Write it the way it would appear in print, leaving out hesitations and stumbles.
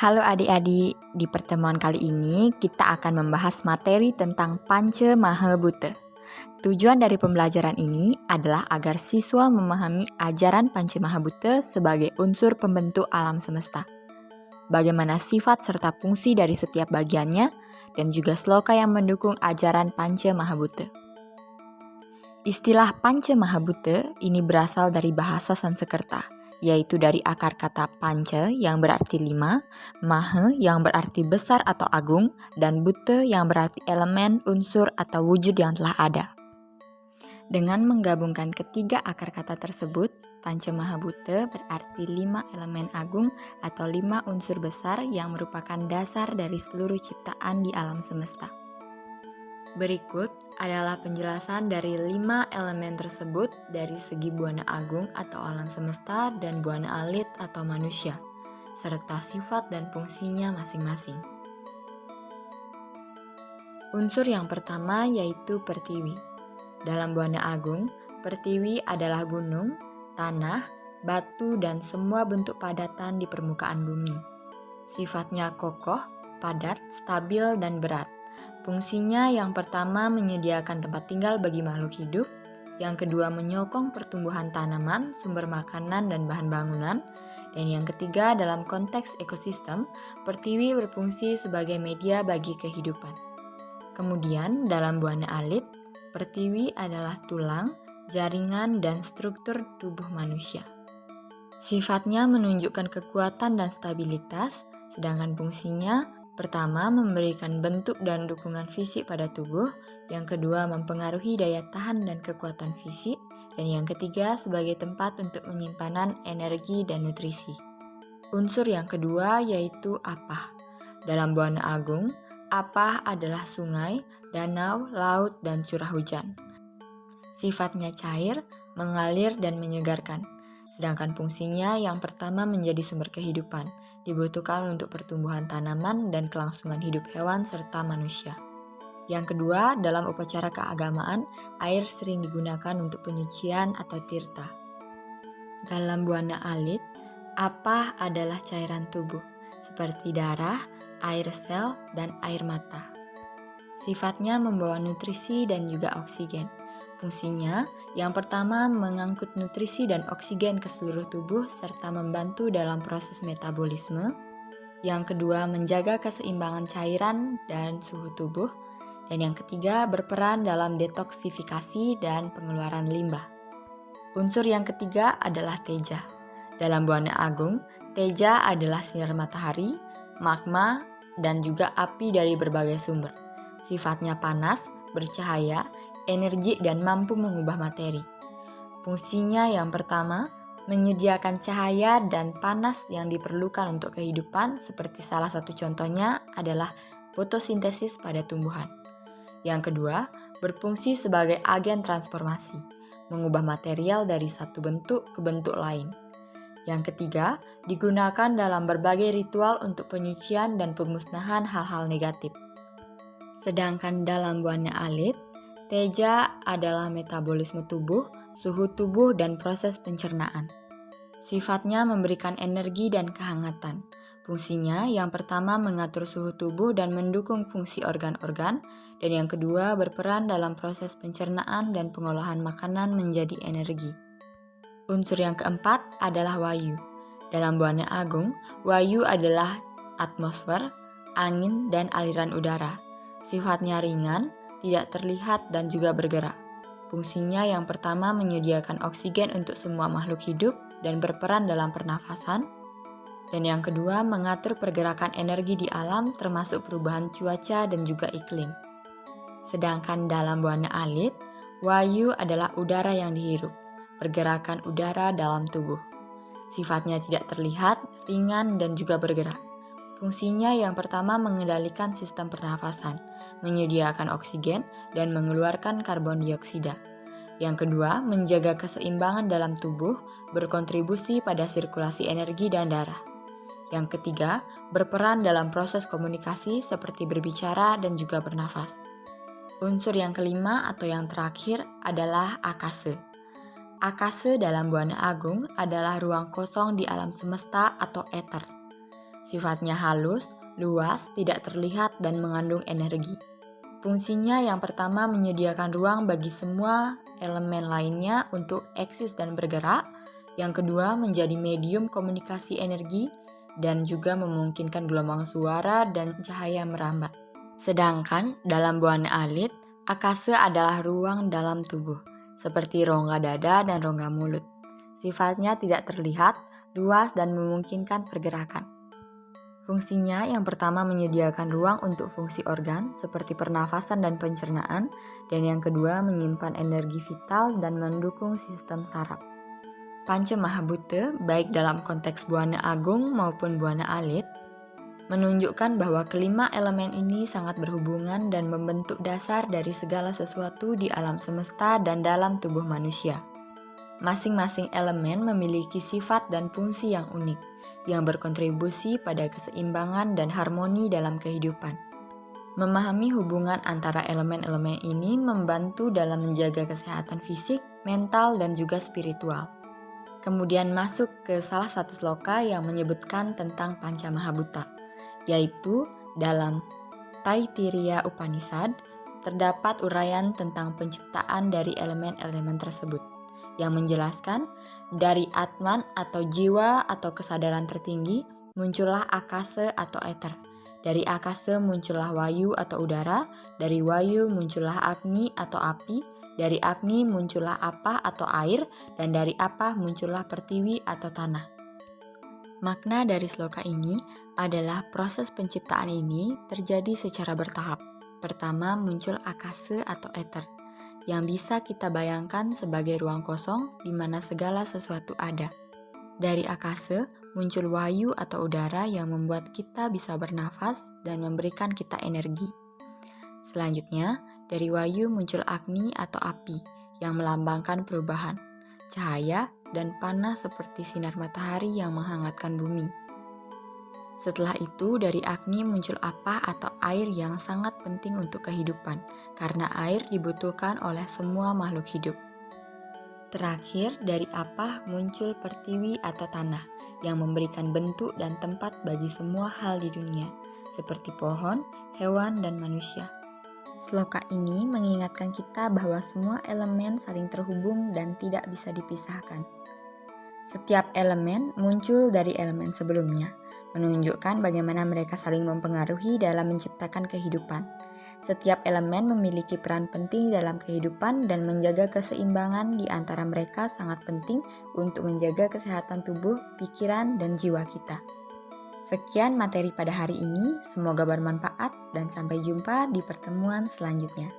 Halo adik-adik, di pertemuan kali ini kita akan membahas materi tentang Panca Maha Bhuta. Tujuan dari pembelajaran ini adalah agar siswa memahami ajaran Panca Maha Bhuta sebagai unsur pembentuk alam semesta. Bagaimana sifat serta fungsi dari setiap bagiannya, dan juga sloka yang mendukung ajaran Panca Maha Bhuta. Istilah Panca Maha Bhuta ini berasal dari bahasa Sanskerta, yaitu dari akar kata panca yang berarti 5, maha yang berarti besar atau agung, dan bhuta yang berarti elemen, unsur, atau wujud yang telah ada. Dengan menggabungkan ketiga akar kata tersebut, Panca Maha Bhuta berarti 5 elemen agung atau 5 unsur besar yang merupakan dasar dari seluruh ciptaan di alam semesta. Berikut adalah penjelasan dari 5 elemen tersebut dari segi buana agung atau alam semesta dan buana alit atau manusia, serta sifat dan fungsinya masing-masing. Unsur yang pertama yaitu pertiwi. Dalam buana agung, pertiwi adalah gunung, tanah, batu, dan semua bentuk padatan di permukaan bumi. Sifatnya kokoh, padat, stabil, dan berat. Fungsinya yang pertama menyediakan tempat tinggal bagi makhluk hidup, yang kedua menyokong pertumbuhan tanaman, sumber makanan, dan bahan bangunan, dan yang ketiga dalam konteks ekosistem, pertiwi berfungsi sebagai media bagi kehidupan. Kemudian dalam buana alit, pertiwi adalah tulang, jaringan, dan struktur tubuh manusia. Sifatnya menunjukkan kekuatan dan stabilitas, sedangkan fungsinya pertama, memberikan bentuk dan dukungan fisik pada tubuh. Yang kedua, mempengaruhi daya tahan dan kekuatan fisik. Dan yang ketiga, sebagai tempat untuk penyimpanan energi dan nutrisi. Unsur yang kedua yaitu apah. Dalam buana agung, apah adalah sungai, danau, laut, dan curah hujan. Sifatnya cair, mengalir, dan menyegarkan. Sedangkan fungsinya yang pertama menjadi sumber kehidupan, dibutuhkan untuk pertumbuhan tanaman dan kelangsungan hidup hewan serta manusia. Yang kedua, dalam upacara keagamaan, air sering digunakan untuk penyucian atau tirta. Dalam buana alit, apah adalah cairan tubuh, seperti darah, air sel, dan air mata. Sifatnya membawa nutrisi dan juga oksigen. Fungsinya, yang pertama mengangkut nutrisi dan oksigen ke seluruh tubuh serta membantu dalam proses metabolisme. Yang kedua, menjaga keseimbangan cairan dan suhu tubuh. Dan yang ketiga, berperan dalam detoksifikasi dan pengeluaran limbah. Unsur yang ketiga adalah teja. Dalam buana agung, teja adalah sinar matahari, magma, dan juga api dari berbagai sumber. Sifatnya panas, bercahaya, energi, dan mampu mengubah materi. Fungsinya yang pertama, menyediakan cahaya dan panas yang diperlukan untuk kehidupan, seperti salah satu contohnya adalah fotosintesis pada tumbuhan. Yang kedua, berfungsi sebagai agen transformasi, mengubah material dari satu bentuk ke bentuk lain. Yang ketiga, digunakan dalam berbagai ritual untuk penyucian dan pemusnahan hal-hal negatif. Sedangkan dalam buana alit, teja adalah metabolisme tubuh, suhu tubuh, dan proses pencernaan. Sifatnya memberikan energi dan kehangatan. Fungsinya yang pertama mengatur suhu tubuh dan mendukung fungsi organ-organ, dan yang kedua berperan dalam proses pencernaan dan pengolahan makanan menjadi energi. Unsur yang keempat adalah wayu. Dalam buana agung, wayu adalah atmosfer, angin, dan aliran udara. Sifatnya ringan, tidak terlihat, dan juga bergerak. Fungsinya yang pertama menyediakan oksigen untuk semua makhluk hidup dan berperan dalam pernafasan. Dan yang kedua mengatur pergerakan energi di alam termasuk perubahan cuaca dan juga iklim. Sedangkan dalam buana alit, wayu adalah udara yang dihirup, pergerakan udara dalam tubuh. Sifatnya tidak terlihat, ringan, dan juga bergerak. Fungsinya yang pertama mengendalikan sistem pernafasan, menyediakan oksigen, dan mengeluarkan karbon dioksida. Yang kedua, menjaga keseimbangan dalam tubuh, berkontribusi pada sirkulasi energi dan darah. Yang ketiga, berperan dalam proses komunikasi seperti berbicara dan juga bernafas. Unsur yang kelima atau yang terakhir adalah akase. Akase dalam buana agung adalah ruang kosong di alam semesta atau ether. Sifatnya halus, luas, tidak terlihat, dan mengandung energi. Fungsinya yang pertama menyediakan ruang bagi semua elemen lainnya untuk eksis dan bergerak. Yang kedua menjadi medium komunikasi energi dan juga memungkinkan gelombang suara dan cahaya merambat. Sedangkan dalam buana alit, akase adalah ruang dalam tubuh, seperti rongga dada dan rongga mulut. Sifatnya tidak terlihat, luas, dan memungkinkan pergerakan. Fungsinya yang pertama menyediakan ruang untuk fungsi organ seperti pernafasan dan pencernaan, dan yang kedua menyimpan energi vital dan mendukung sistem saraf. Panca Mahabhuta, baik dalam konteks buana agung maupun buana alit, menunjukkan bahwa kelima elemen ini sangat berhubungan dan membentuk dasar dari segala sesuatu di alam semesta dan dalam tubuh manusia. Masing-masing elemen memiliki sifat dan fungsi yang unik, yang berkontribusi pada keseimbangan dan harmoni dalam kehidupan. Memahami hubungan antara elemen-elemen ini membantu dalam menjaga kesehatan fisik, mental, dan juga spiritual. Kemudian masuk ke salah satu sloka yang menyebutkan tentang Panca Mahabhuta, yaitu dalam Taittiriya Upanishad terdapat uraian tentang penciptaan dari elemen-elemen tersebut, yang menjelaskan dari Atman atau jiwa atau kesadaran tertinggi muncullah akase atau ether. Dari akase muncullah wayu atau udara, dari wayu muncullah agni atau api, dari agni muncullah apa atau air, dan dari apa muncullah pertiwi atau tanah. Makna dari sloka ini adalah proses penciptaan ini terjadi secara bertahap. Pertama muncul akase atau ether, yang bisa kita bayangkan sebagai ruang kosong di mana segala sesuatu ada. Dari akase muncul wayu atau udara yang membuat kita bisa bernafas dan memberikan kita energi. Selanjutnya, dari wayu muncul agni atau api yang melambangkan perubahan, cahaya, dan panas seperti sinar matahari yang menghangatkan bumi. Setelah itu, dari agni muncul apa atau air yang sangat penting untuk kehidupan, karena air dibutuhkan oleh semua makhluk hidup. Terakhir, dari apa muncul pertiwi atau tanah, yang memberikan bentuk dan tempat bagi semua hal di dunia, seperti pohon, hewan, dan manusia. Sloka ini mengingatkan kita bahwa semua elemen saling terhubung dan tidak bisa dipisahkan. Setiap elemen muncul dari elemen sebelumnya, menunjukkan bagaimana mereka saling mempengaruhi dalam menciptakan kehidupan. Setiap elemen memiliki peran penting dalam kehidupan dan menjaga keseimbangan di antara mereka sangat penting untuk menjaga kesehatan tubuh, pikiran, dan jiwa kita. Sekian materi pada hari ini, semoga bermanfaat dan sampai jumpa di pertemuan selanjutnya.